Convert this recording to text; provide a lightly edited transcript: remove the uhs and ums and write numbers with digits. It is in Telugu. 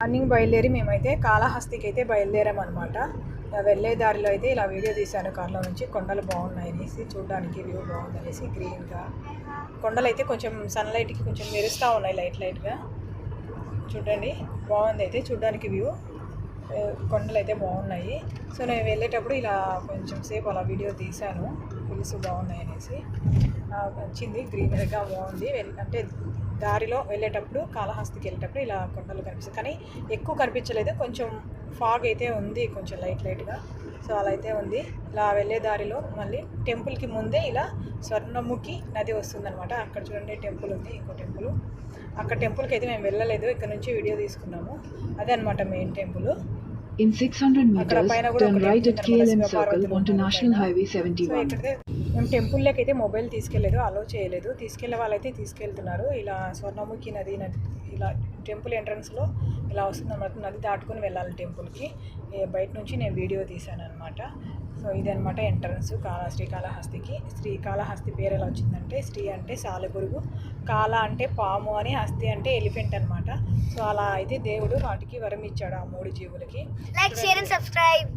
మార్నింగ్ బయలుదేరి మేమైతే కాళహస్తికి అయితే బయలుదేరామన్నమాట. వెళ్ళే దారిలో అయితే ఇలా వీడియో తీశాను కార్లో నుంచి. కొండలు బాగున్నాయి అనేసి, చూడడానికి వ్యూ బాగుందనేసి. గ్రీన్గా కొండలు అయితే కొంచెం సన్లైట్కి కొంచెం మెరుస్తూ ఉన్నాయి లైట్గా. చూడండి బాగుంది అయితే చూడడానికి వ్యూ. కొండలు అయితే బాగున్నాయి. సో నేను వెళ్ళేటప్పుడు ఇలా కొంచెం సేపు అలా వీడియో తీశాను, హిల్స్ బాగున్నాయి అనేసి. వచ్చింది గ్రీనరీగా బాగుంది. అంటే దారిలో వెళ్ళేటప్పుడు కాళహస్తికి వెళ్ళేటప్పుడు ఇలా కొండలు కనిపిస్తాయి, కానీ ఎక్కువ కనిపించలేదు. కొంచెం ఫాగ్ అయితే ఉంది, కొంచెం లైట్గా. సో అలా అయితే ఉంది. ఇలా వెళ్ళే దారిలో మళ్ళీ టెంపుల్కి ముందే ఇలా స్వర్ణముఖి నది వస్తుందన్నమాట. అక్కడ చూడండి టెంపుల్ ఉంది, ఇంకో టెంపుల్. అక్కడ టెంపుల్కి అయితే మేము వెళ్ళలేదు, ఇక్కడ నుంచి వీడియో తీసుకున్నాము. అదే అనమాట main temple. In 600 meters, turn right at KLM Circle onto National Highway 71. మేము టెంపుల్లోకి అయితే మొబైల్ తీసుకెళ్ళలేదు, అలో చేయలేదు. తీసుకెళ్లే వాళ్ళైతే తీసుకెళ్తున్నారు. ఇలా స్వర్ణముఖి నది ఇలా టెంపుల్ ఎంట్రన్స్లో ఇలా వస్తుందన్నమాట. నది దాటుకొని వెళ్ళాలి టెంపుల్కి. బయట నుంచి నేను వీడియో తీశాను అనమాట. సో ఇదనమాట ఎంట్రన్స్ శ్రీకాళహస్తికి. శ్రీకాళహస్తి పేరు ఎలా వచ్చిందంటే, శ్రీ అంటే సాలెపురుగు, కాళ అంటే పాము అని, హస్తి అంటే ఎలిఫెంట్ అనమాట. సో అలా అయితే దేవుడు వాటికి వరం ఇచ్చాడు, ఆ 3 జీవులకి. Like, share and subscribe.